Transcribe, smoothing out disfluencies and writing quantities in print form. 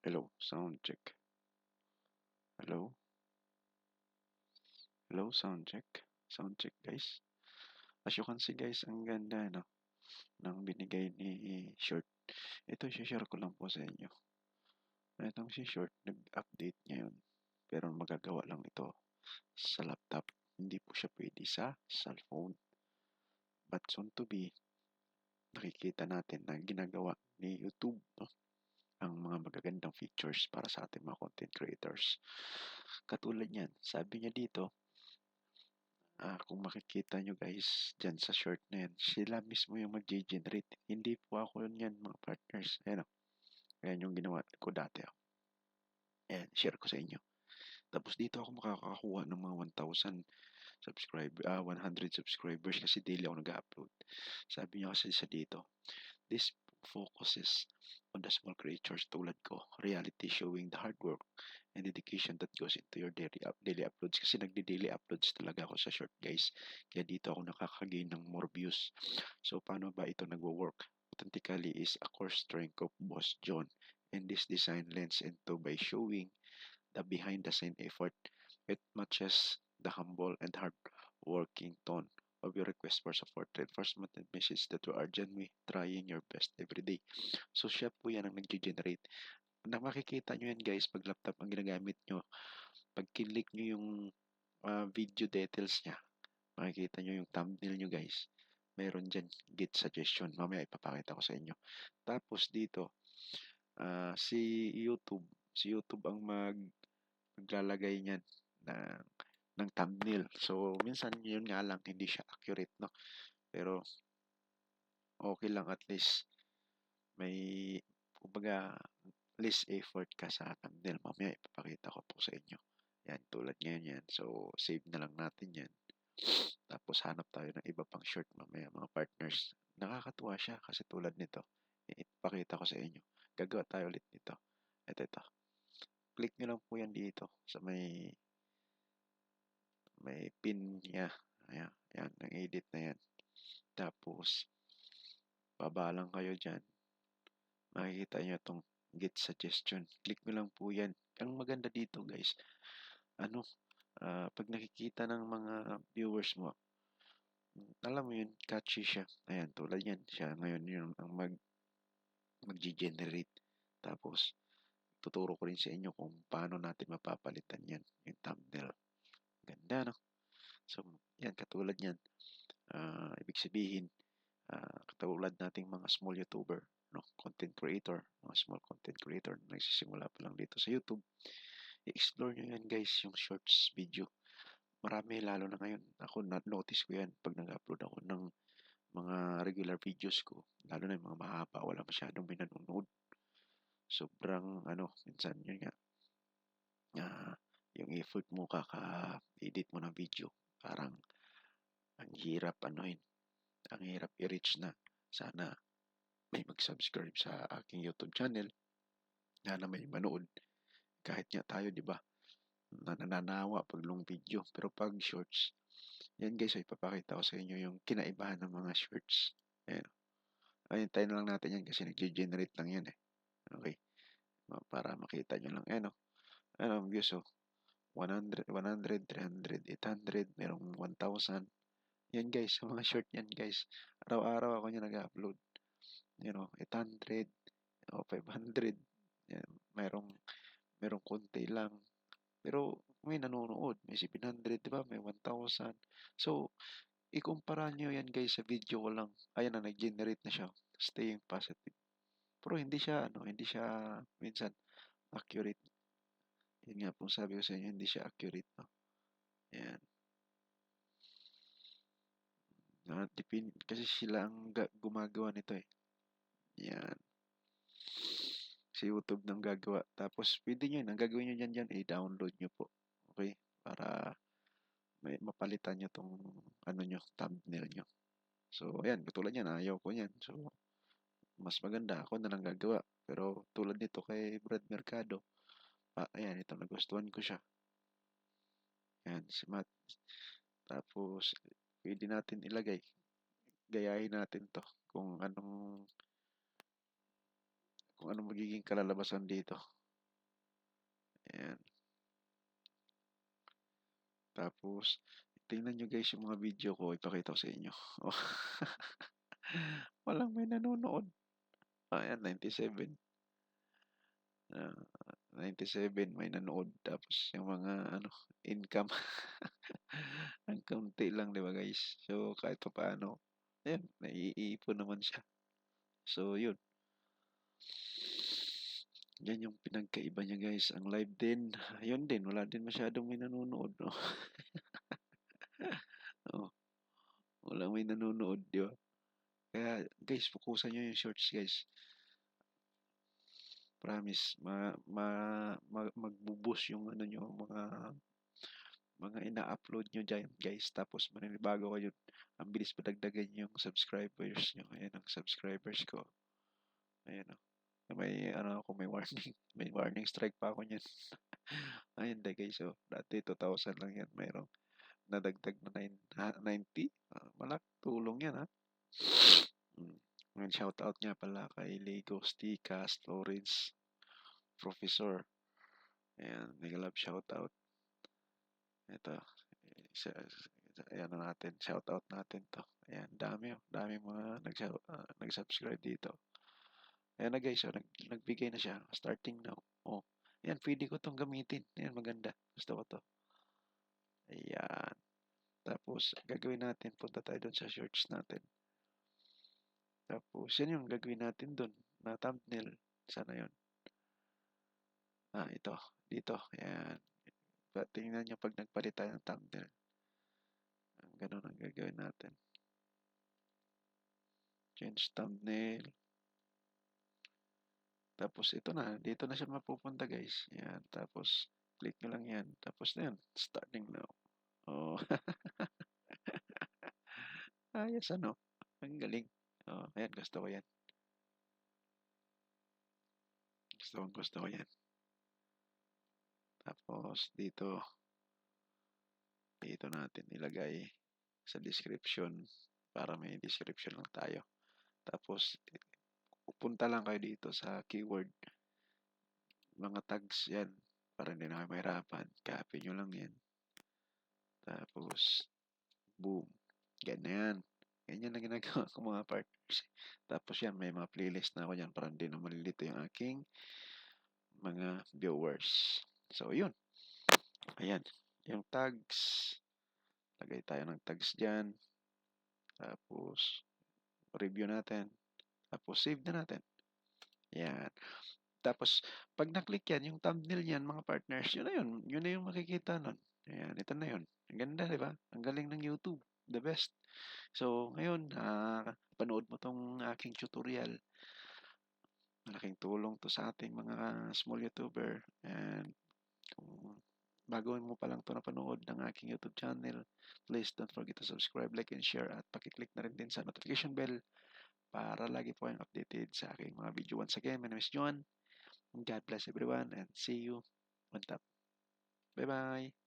Hello, sound check. Hello, hello, sound check. Sound check, guys. As you can see, guys, ang ganda, no, ng binigay ni Short. Ito, share ko lang po sa inyo. Itong si Short, nag-update ngayon. Pero magagawa lang ito sa laptop. Hindi po siya pwede sa cellphone. But soon to be, nakikita natin na ginagawa ni YouTube, no, ang mga magagandang features para sa ating mga content creators. Katulad niyan, sabi niya dito, kung makikita nyo guys, dyan sa short na yan, sila mismo yung mag-generate. Hindi po ako yan mga partners. Ayan o. Ayan yung ginawa ko dati. Ayan, share ko sa inyo. Tapos dito ako makakakuha ng mga 1,000 subscribers, 100 subscribers kasi daily ako nag-upload. Sabi niya kasi sa dito, this focuses on the small creators tulad ko, reality showing the hard work and dedication that goes into your daily uploads. Kasi nagdi-daily uploads talaga ako sa short guys. Kaya dito ako nakakagain ng more views. So paano ba ito nagwo-work? Authentically is a core strength of Boss John, and this design lends into by showing the behind the scene effort. It matches the humble and hard working tone of your request for support, reinforcement, and message that you are genuinely trying your best every day. So siya po yan ang nag-generate. Na makikita nyo yan guys pag laptop ang ginagamit nyo. Pag kinlik nyo yung video details niya, makikita nyo yung thumbnail nyo guys. Meron dyan git suggestion. Mamaya ipapakita ko sa inyo. Tapos dito, si YouTube ang maglalagay niyan na ng thumbnail. So, minsan yun nga lang hindi siya accurate, no? Pero okay lang at least may kumbaga less effort ka sa thumbnail. Mamaya ipapakita ko po sa inyo. Yan, tulad ngayon yan. So, save na lang natin yan. Tapos hanap tayo ng iba pang short mamaya mga partners. Nakakatuwa siya kasi tulad nito. Ipakita ko sa inyo. Gagawa tayo ulit nito. Ito. Click nyo lang po yan dito sa may pin niya. Ayan, yan, ang edit na yan. Tapos, baba lang kayo dyan. Makikita nyo itong get suggestion. Click nyo lang po yan. Ang maganda dito guys, pag nakikita ng mga viewers mo, alam mo yun, catchy siya. Ayan, tulad yan. Siya ngayon yun ang mag-generate. Tapos, tuturo ko rin sa inyo kung paano natin mapapalitan yan, yung thumbnail. Ganda, no? So, yan, katulad yan. Ibig sabihin, katulad nating mga small YouTuber, no? Content creator, mga small content creator na nagsisimula pa lang dito sa YouTube. I-explore nyo yan guys, yung shorts video. Marami lalo na ngayon. Ako, notice ko yan pag nag-upload ako ng mga regular videos ko. Lalo na yung mga mahaba, wala masyadong may nanonood. Sobrang, minsan yun nga, yung effort mo kaka-edit mo ng video. Parang, ang hirap, ang hirap i-reach na. Sana may mag-subscribe sa aking YouTube channel. Sana may manood. Kahit nga tayo, di ba? Nananawa pag long video. Pero pag shorts, yan guys, ay ipapakita ko sa inyo yung kinaibahan ng mga shorts. Ayan. Ayun, tayo na lang natin yan kasi nag-generate lang yan eh. Okay. Para makita nyo lang. Ayan o. Ano ang views o. 100, 100, 300, 800, merong 1,000. Yan guys, sa mga short yan guys. Araw-araw ako niya nag-upload. 800, 500. Yan, merong konti lang. Pero may nanonood, may 700, di ba? May 1,000. So, ikumpara nyo yan guys sa video ko lang. Ayan na, nag-generate na siya. Staying positive. Pero hindi siya minsan accurate. Yun nga po sabi ko sa inyo, hindi siya accurate, no? Ayan. Kasi sila ang gumagawa nito eh. Yan. Si YouTube nang gagawa. Tapos, pwede nyo yun. Ang gagawin nyo dyan, i-download nyo po. Okay? Para may mapalitan nyo tong nyo, thumbnail nyo. So, ayan. Katulad yan. Ayaw ko yan. So, mas maganda. Ako na lang gagawa. Pero, tulad nito kay Brad Mercado. Ayan. Ito. Nagustuhan ko siya. Ayan. Si Matt. Tapos, pwede natin ilagay. Gayahin natin to. Kung anong magiging kalalabasan dito. Ayan. Tapos, tingnan nyo guys yung mga video ko, ipakita ko sa inyo. Oh, walang may nanonood. Ayan, 97. 97 may nanood. Tapos yung mga ano, income, ang kaunti lang, di ba guys? So, kahit pa paano, ayan, naiipon naman siya. So, yun. Yan yung pinagkaiba niya guys. Ang live din, yun din, wala din masyadong may nanonood. No? Oh, wala may nanonood, di ba? Kaya guys, fokusan nyo yung shorts guys. Promise, magbo-boost yung ano nyo, mga ina-upload nyo dyan, guys. Tapos, maninibago kayo. Ang bilis padagdagan yung subscribers nyo. Ayan ang subscribers ko. Ayan o. May, ano ako, may warning. May warning strike pa ako niyan. Ayun, hindi guys. So, dati 2,000 lang yan. Mayroong nadagdag na 90. Malaking tulong yan, ha? Mm. And shout out nga pala kay Lego, Sticas, Florence, Professor. Ayan, mega love shout out. Ito, ayan na natin, shout out natin to. Ayan, dami mga nag-subscribe dito. Ayan na guys, so, nagbigay na siya, starting now. Oh, ayan, pwede ko tong gamitin. Ayan, maganda. Gusto ko to. Ayan. Tapos, gagawin natin, punta tayo dun sa shorts natin. Tapos, yan yung gagawin natin dun, na thumbnail. Sana yun. Ito. Dito. Ayan. Tingnan nyo pag nagpalit tayo ng thumbnail. Ganun ang gagawin natin. Change thumbnail. Tapos ito na, dito na siya mapupunta guys. Yan, tapos click nyo lang yan. Tapos na yan, starting now. Oh, ayos ano. Ang galing. Oh, ayan, gusto ko yan. Gusto ko yan. Tapos dito natin ilagay sa description para may description lang tayo. Tapos punta lang kayo dito sa keyword. Mga tags yan para hindi na kayo mahirapan. Copy nyo lang yan. Tapos boom. Ganyan. Ganyan na ginagawa ko mga partners. Tapos yan, may mga playlist na ako dyan para hindi na malilito yung aking mga viewers. So, yun. Ayan. Yung tags. Lagay tayo ng tags dyan. Tapos, review natin. Tapos, save na natin. Ayan. Tapos, pag na-click yan, yung thumbnail yan, mga partners, yun na yun. Yun na yung makikita nun. Ayan, ito na yun. Ang ganda, di ba? Ang galing ng YouTube. The best. So, ngayon, panood mo tong aking tutorial. Malaking tulong to sa ating mga small YouTuber. And kung baguhin mo pa lang to napanood ng aking YouTube channel, please don't forget to subscribe, like, and share. At pakiclick na rin din sa notification bell para lagi po kayong updated sa aking mga video. Once again, my name is John. God bless everyone and see you on top. Bye-bye!